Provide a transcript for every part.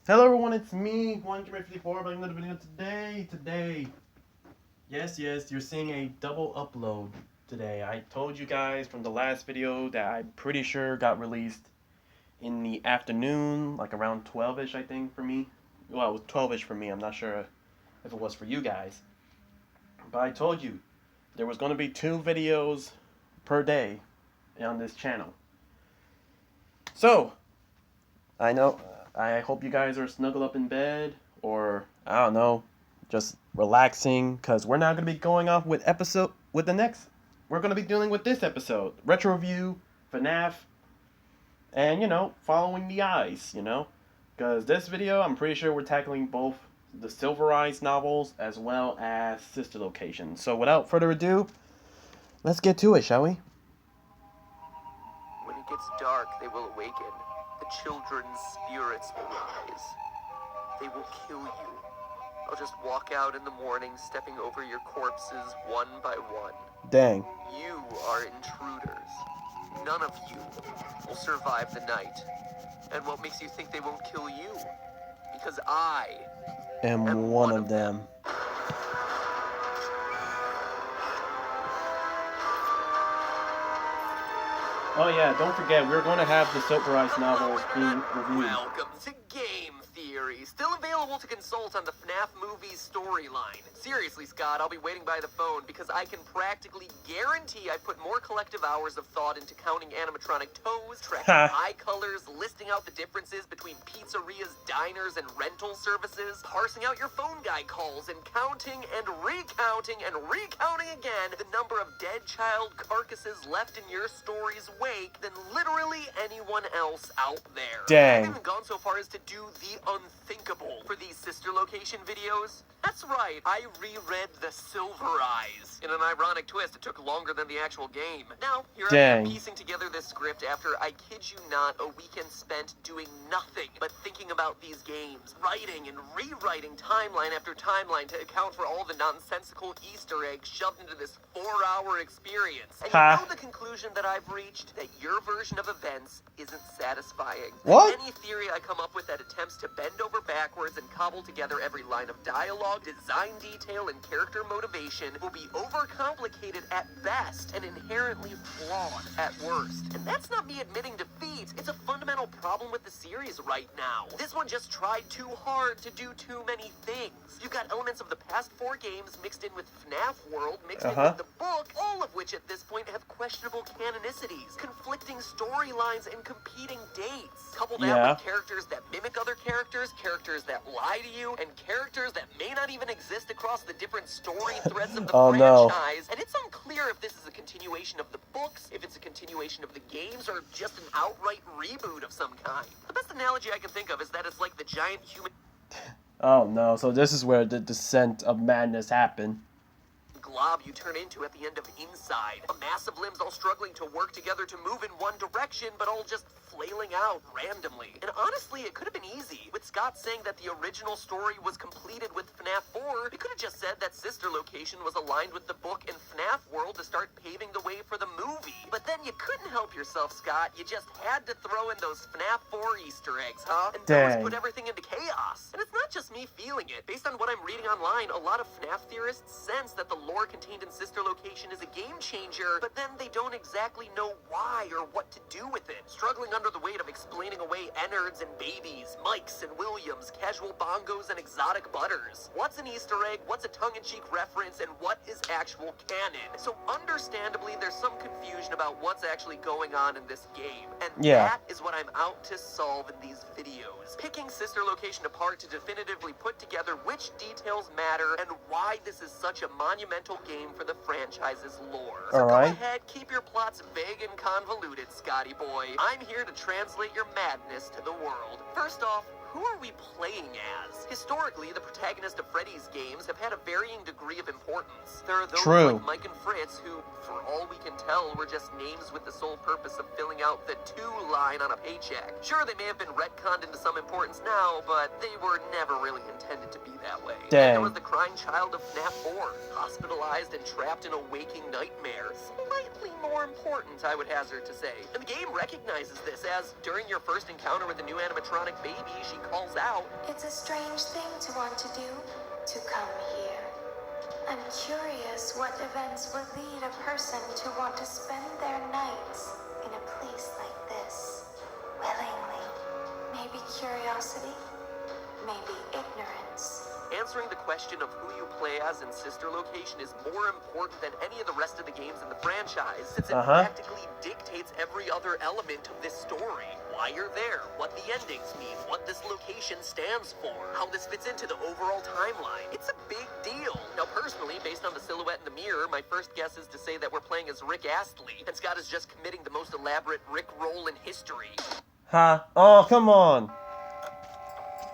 Hello everyone, it's me, 154, back another video today. Yes, you're seeing a double upload today. I told you guys from the last video that I'm pretty sure got released in the afternoon, like around 12ish I think for me. Well, it was 12ish for me, I'm not sure if it was for you guys. But I told you, there was going to be 2 videos per day on this channel. So, I know. I hope you guys are snuggled up in bed, or I don't know, just relaxing, because we're not going to be going off with the next. We're going to be dealing with this episode, retro review, FNAF, and following the eyes. Because this video, I'm pretty sure we're tackling both the Silver Eyes novels as well as Sister Location. So without further ado, let's get to it, shall we? When it gets dark, they will awaken. The children's spirits will rise. They will kill you. I'll just walk out in the morning, stepping over your corpses one by one. Dang. You are intruders. None of you will survive the night. And what makes you think they won't kill you? Because I am one of them. Oh yeah, don't forget, we're going to have the Silver Eyes novels being reviewed. Welcome to Game Theory, still available to consult on the FNAF movies storyline. Seriously, Scott, I'll be waiting by the phone because I can practically guarantee I put more collective hours of thought into counting animatronic toes, tracking eye colors, listing out the differences between pizzerias, diners, and rental services, parsing out your phone guy calls, and counting and recounting again the number of dead child carcasses left in your story's wake than literally anyone else out there. Dang. I've even gone so far as to do the unthinkable for these sister location videos. That's right, I reread The Silver Eyes. In an ironic twist, it took longer than the actual game. Now, here I am piecing together this script after, I kid you not, a weekend spent doing nothing but thinking about these games, writing and rewriting timeline after timeline to account for all the nonsensical Easter eggs shoved into this 4-hour experience. And you know the conclusion that I've reached? That your version of events isn't satisfying. What? Any theory I come up with that attempts to bend over backwards and cobble together every line of dialogue, design detail, and character motivation will be overcomplicated at best and inherently flawed at worst. And that's not me admitting defeat. It's a fundamental problem with the series right now. This one just tried too hard to do too many things. You've got elements of the past 4 games mixed in with FNAF World, mixed in with the book, all of which at this point have questionable canonicities, conflicting storylines, and competing dates. Couple that with characters that mimic other characters, characters that lie to you, and characters that may not even exist across the different story threads of the franchise. And it's unclear if this is a continuation of the books, if it's a continuation of the games, or just an outright reboot of some kind. The best analogy I can think of is that it's like the giant human... Oh no, so this is where the descent of madness happened. Glob you turn into at the end of Inside. A mass of limbs all struggling to work together to move in one direction, but all just flailing out randomly. And honestly, it could have been easy. With Scott saying that the original story was completed with FNAF 4, we could have just said that Sister Location was aligned with the book and FNAF World to start paving the way for the movie. But then you couldn't help yourself, Scott. You just had to throw in those FNAF 4 Easter eggs, huh? And those put everything into chaos. And it's not just me feeling it. Based on what I'm reading online, a lot of FNAF theorists sense that the lore contained in Sister Location is a game changer, but then they don't exactly know why or what to do with it. Struggling under the weight of explaining away Ennards and babies, Mikes and Williams, casual bongos and exotic butters. What's an Easter egg, what's a tongue-in-cheek reference, and what is actual canon? So understandably, there's some confusion about what's actually going on in this game. And that is what I'm out to solve in these videos. Picking Sister Location apart to definitively put together which details matter and why this is such a monumental game for the franchise's lore. So go ahead, keep your plots vague and convoluted, Scotty boy. I'm here to translate your madness to the world. First off, who are we playing as? Historically, the protagonists of Freddy's games have had a varying degree of importance. There are those like Mike and Fritz who, for all we can tell, were just names with the sole purpose of filling out the "to" line on a paycheck. Sure, they may have been retconned into some importance now, but they were never really intended to be that way. Then there was the crying child of FNAF 4, hospitalized and trapped in a waking nightmare. Slightly more important, I would hazard to say. And the game recognizes this as, during your first encounter with a new animatronic baby, she calls out, It's a strange thing to want to do, to come here. I'm curious what events would lead a person to want to spend their nights in a place like this. Willingly. Maybe curiosity, maybe ignorance. answering the question of who you play as in Sister Location is more important than any of the rest of the games in the franchise, since it practically dictates every other element of this story. Why you're there, what the endings mean, what this location stands for, how this fits into the overall timeline. It's a big deal. Now, personally, based on the silhouette in the mirror, my first guess is to say that we're playing as Rick Astley, and Scott is just committing the most elaborate Rick roll in history. Huh? Oh, come on.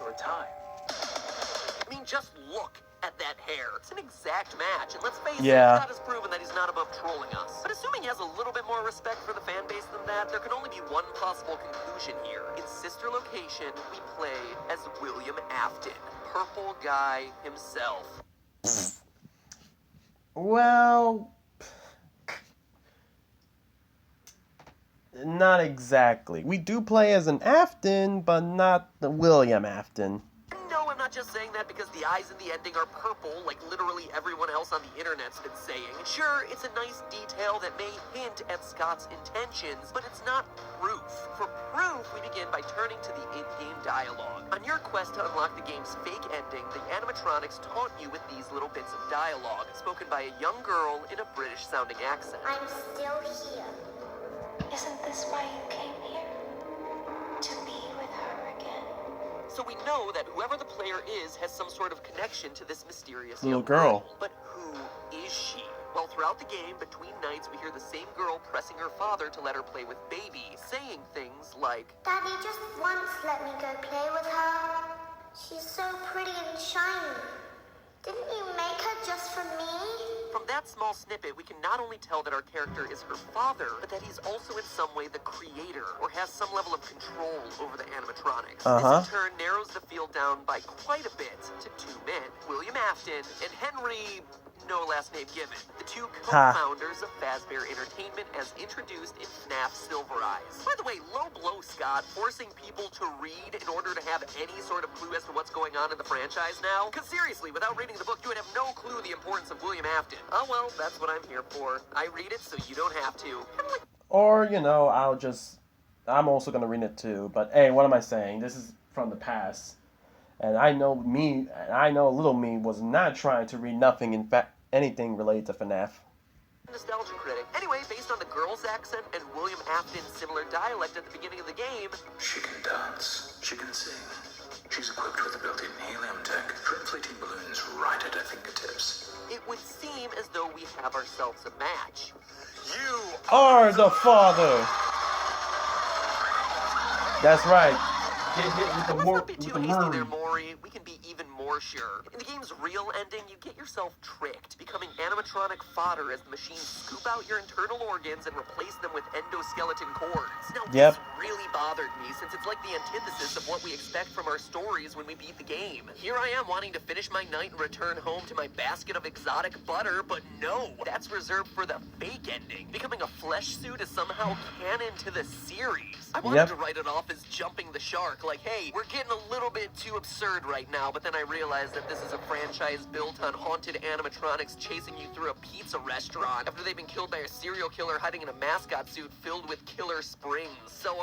Your time. I mean, just look at that hair. It's an exact match, and let's face it, Scott has proven that he's not above trolling us. But assuming he has a little bit more respect for the fan base than that, there can only be one possible conclusion here. In Sister Location, we play as William Afton, Purple Guy himself. Well, not exactly. We do play as an Afton, but not the William Afton. No, I'm not just saying that because the eyes in the ending are purple, like literally everyone else on the internet's been saying. Sure, it's a nice detail that may hint at Scott's intentions, but it's not proof. For proof, we begin by turning to the in-game dialogue. On your quest to unlock the game's fake ending, the animatronics taunt you with these little bits of dialogue, spoken by a young girl in a British-sounding accent. I'm still here. Isn't this why you came here? To be with her again. So we know that whoever the player is has some sort of connection to this mysterious little young girl. But who is she? Well, throughout the game, between nights, we hear the same girl pressing her father to let her play with Baby, saying things like, Daddy just once let me go play with her. She's so pretty and shiny. Didn't you make her just for me? From that small snippet, we can not only tell that our character is her father, but that he's also in some way the creator, or has some level of control over the animatronics. This in turn narrows the field down by quite a bit to two men, William Afton and Henry... no last name given. The two co-founders of Fazbear Entertainment as introduced in FNAF Silver Eyes. By the way, low blow, Scott, forcing people to read in order to have any sort of clue as to what's going on in the franchise now? Because seriously, without reading the book, you would have no clue the importance of William Afton. Oh well, that's what I'm here for. I read it so you don't have to. Or, you know, I'm also gonna read it too, but hey, what am I saying? This is from the past. And I know little me was not trying to read nothing, in fact, anything related to FNAF. Nostalgia critic. Anyway, based on the girl's accent and William Afton's similar dialect at the beginning of the game, she can dance, she can sing. She's equipped with a built-in helium tank for inflating balloons right at her fingertips. It would seem as though we have ourselves a match. You are the father! That's right. Get hit with the Let's not be too hasty Murray. there, Maury. We can be even more sure. In the game's real ending, you get yourself tricked, becoming animatronic fodder as the machines scoop out your internal organs and replace them with endoskeleton cords. Now, this really bothered me, since it's like the antithesis of what we expect from our stories when we beat the game. Here I am wanting to finish my night and return home to my basket of exotic butter, but no, that's reserved for the fake ending. Becoming a flesh suit is somehow canon to the series. I wanted to write it off as jumping the shark, like, hey, we're getting a little bit too absurd right now, but then I realized that this is a franchise built on haunted animatronics chasing you through a pizza restaurant after they've been killed by a serial killer hiding in a mascot suit filled with killer springs. So,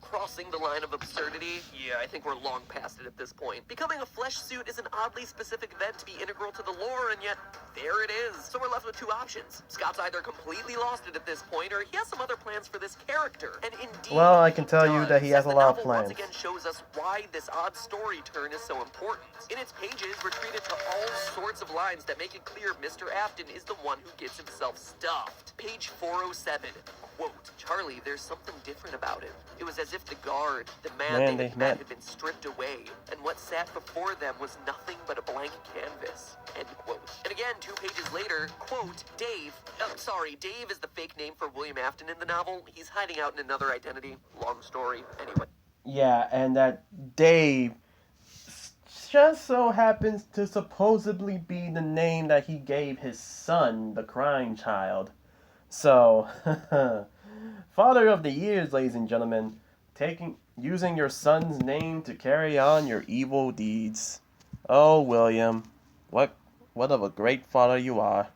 crossing the line of absurdity? Yeah, I think we're long past it at this point. Becoming a flesh suit is an oddly specific event to be integral to the lore, and yet, there it is. So we're left with two options. Scott's either completely lost it at this point, or he has some other plans for this character. And indeed, well, I can tell you that he has a lot of plans. Once again shows us why this odd story turn is so important. In its pages, we're treated to all sorts of lines that make it clear Mr. Afton is the one who gets himself stuffed. Page 407, quote, Charlie, there's something different about him. It was as if the guard, the man they met, had been stripped away, and what sat before them was nothing but a blank canvas, end quote. And again, 2 pages later, quote, Dave is the fake name for William Afton in the novel. He's hiding out in another identity. Long story, anyway. Yeah, and that Dave just so happens to supposedly be the name that he gave his son, the crime child. So, Father of the Years, ladies and gentlemen, using your son's name to carry on your evil deeds. Oh, William, what of a great father you are.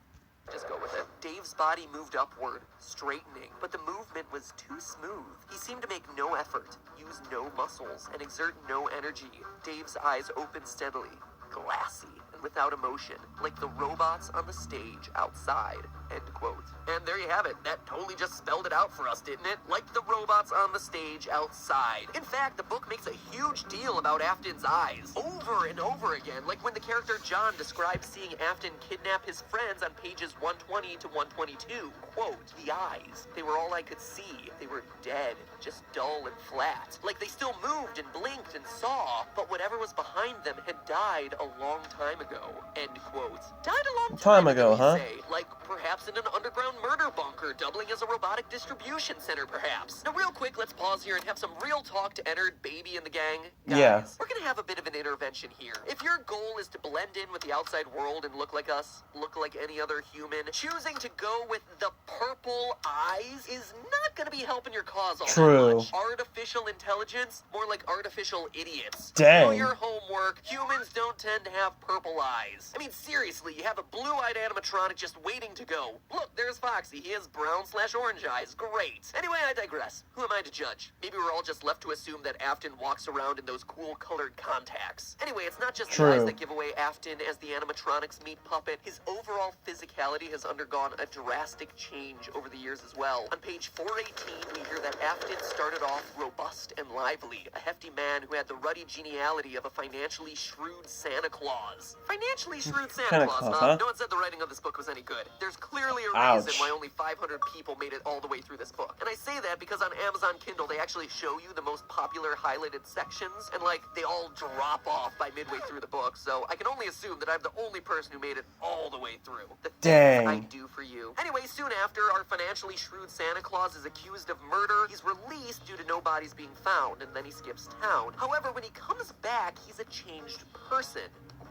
Just go with it. Dave's body moved upward, straightening, but the movement was too smooth. He seemed to make no effort, use no muscles, and exert no energy. Dave's eyes opened steadily, glassy, and without emotion, like the robots on the stage outside. End quote. And there you have it. That totally just spelled it out for us, didn't it? Like the robots on the stage outside. In fact, the book makes a huge deal about Afton's eyes, over and over again, like when the character John describes seeing Afton kidnap his friends on pages 120 to 122. Quote, the eyes. They were all I could see. They were dead, just dull and flat. Like they still moved and blinked and saw, but whatever was behind them had died a long time ago. End quote. Died a long time ago, huh? you say, like perhaps in an underground murder bunker, doubling as a robotic distribution center, perhaps. Now, real quick, let's pause here and have some real talk to Ennard, Baby, and the gang. Guys, Yeah. we're gonna have a bit of an intervention here. If your goal is to blend in with the outside world and look like us, look like any other human, choosing to go with the purple eyes is not gonna be helping your cause all True. that much. Artificial intelligence, more like artificial idiots. Dang. Do your homework. Humans don't tend to have purple eyes. I mean, seriously, you have a blue-eyed animatronic just waiting to go. Look, there's Foxy. He has brown/orange eyes. Great. Anyway, I digress. Who am I to judge? Maybe we're all just left to assume that Afton walks around in those cool colored contacts. Anyway, it's not just the eyes True. that give away Afton as the animatronic's meat puppet. His overall physicality has undergone a drastic change over the years as well. On page 418, we hear that Afton started off robust and lively, a hefty man who had the ruddy geniality of a financially shrewd Santa Claus. Financially shrewd Santa Claus, huh? No one said the writing of this book was any good. There's clearly a reason Ouch. why only 500 people made it all the way through this book. And I say that because on Amazon Kindle, they actually show you the most popular highlighted sections, and like, they all drop off by midway through the book, so I can only assume that I'm the only person who made it all the way through. The things I Dang. do for you. Anyway, soon after, our financially shrewd Santa Claus is accused of murder. He's released due to no bodies being found, and then he skips town. However, when he comes back, he's a changed person.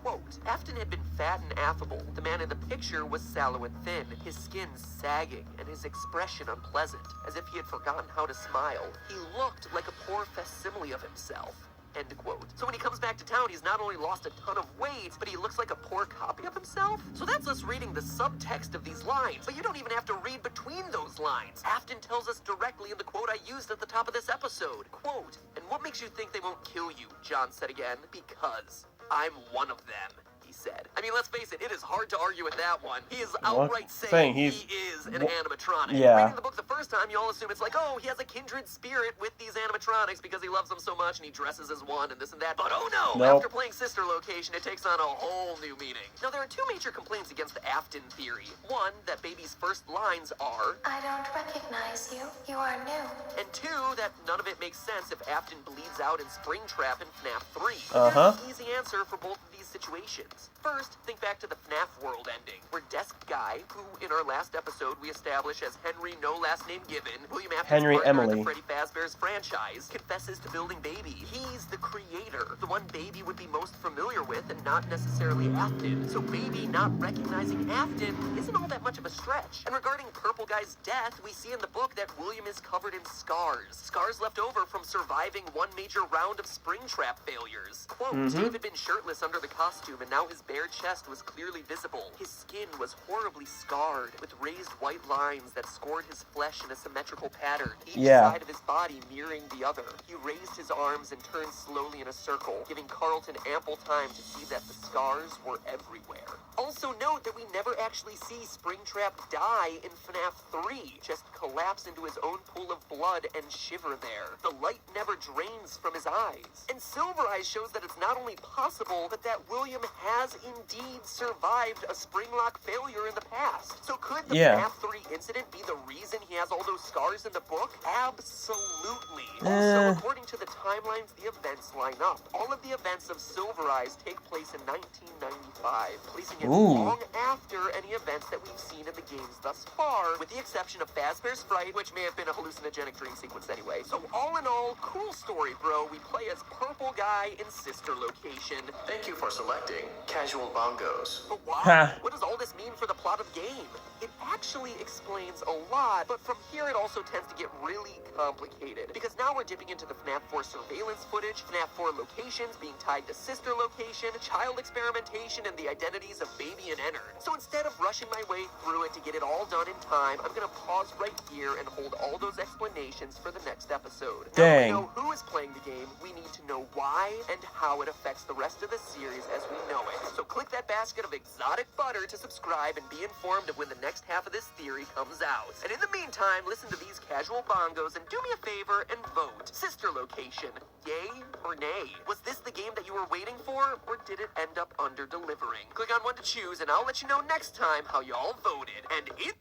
Quote, Afton had been fat and affable. The man in the picture was sallow and thin, his skin sagging, and his expression unpleasant, as if he had forgotten how to smile. He looked like a poor facsimile of himself. End quote. So when he comes back to town, he's not only lost a ton of weight, but he looks like a poor copy of himself? So that's us reading the subtext of these lines, but you don't even have to read between those lines. Afton tells us directly in the quote I used at the top of this episode. Quote, and what makes you think they won't kill you? John said again. Because I'm one of them, he said. I mean, let's face it, it is hard to argue with that one. He is outright saying he is an animatronic. Yeah. Reading the book the first time, you all assume it's like, oh, he has a kindred spirit with these animatronics because he loves them so much and he dresses as one and this and that. But oh no! Nope. After playing Sister Location, it takes on a whole new meaning. Now, there are two major complaints against the Afton theory. One, that Baby's first lines are, I don't recognize you. You are new. and two, that none of it makes sense if Afton bleeds out in Springtrap in FNAF 3. Uh-huh. There's an easy answer for both of these situations. First, think back to the FNAF world ending, where Desk Guy, who in our last episode we established as Henry No Last Name Given, William Afton's Henry partner in Emily. the Freddy Fazbear's franchise, confesses to building Baby. He's the creator, the one Baby would be most familiar with, and not necessarily Afton. So Baby not recognizing Afton isn't all that much of a stretch. And regarding Purple Guy's death, we see in the book that William is covered in scars. Scars left over from surviving one major round of Springtrap failures. Quote, Dave had been shirtless under the costume, and now his bare chest was clearly visible. His skin was horribly scarred, with raised white lines that scored his flesh in a symmetrical pattern, each Yeah. side of his body mirroring the other. He raised his arms and turned slowly in a circle, giving Carlton ample time to see that the scars were everywhere. Also note that we never actually see Springtrap die in FNAF 3, just collapse into his own pool of blood and shiver there. The light never drains from his eyes. And Silver Eyes shows that it's not only possible, but that William has indeed survived a Springlock failure in the past. So could the Yeah. FNAF 3 incident be the reason he has all those scars in the book? Absolutely. Also, according to the timelines, the events line up. All of the events of Silver Eyes take place in 1995, placing it long after any events that we've seen in the games thus far, with the exception of Fazbear's Fright, which may have been a hallucinogenic dream sequence anyway. So all in all, cool story, bro. We play as Purple Guy in Sister Location. Thank you for selecting Casual Bongos. But why? Ha. What does all this mean for the plot of the game? It actually explains a lot, but from here it also tends to get really complicated, because now we're dipping into the FNAF 4 surveillance footage, FNAF 4 locations being tied to sister location, child experimentation, and the identities of Baby and Ennard. So instead of rushing my way through it to get it all done in time, I'm gonna pause right here and hold all those explanations for the next episode. Now that we know who is playing the game, we need to know why and how it affects the rest of the series as we know it. So click that basket of exotic butter to subscribe and be informed of when the next half of this theory comes out. And in the meantime, listen to these casual bongos and do me a favor and vote. Sister location, yay or nay? Was this the game that you were waiting for, or did it end up under-delivering? Click on one to choose, and I'll let you know next time how y'all voted. And it...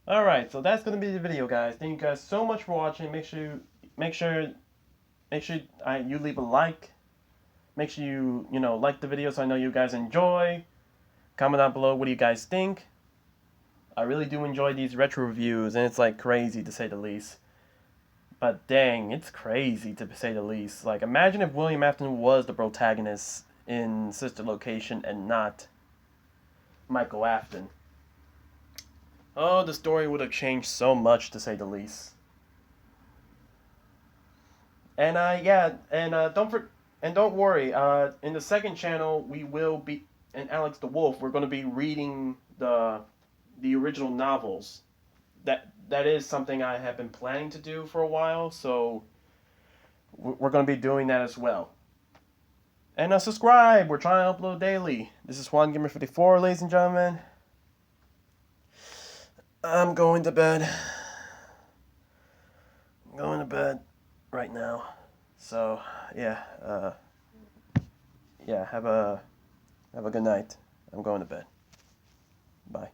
Alright, so that's gonna be the video, guys. Thank you guys so much for watching. Make sure you leave a like. Make sure you like the video so I know you guys enjoy. Comment down below what do you guys think. I really do enjoy these retro reviews, and it's like crazy to say the least. But dang, it's crazy to say the least. Like, imagine if William Afton was the protagonist in Sister Location and not Michael Afton. Oh, the story would have changed so much, to say the least. And don't worry. In the second channel, we will be, and Alex the Wolf, we're going to be reading the original novels. That is something I have been planning to do for a while, so we're going to be doing that as well. And subscribe. We're trying to upload daily. This is JuanGamer54, ladies and gentlemen. I'm going to bed. I'm going to bed right now. So, yeah, have a good night. I'm going to bed. Bye.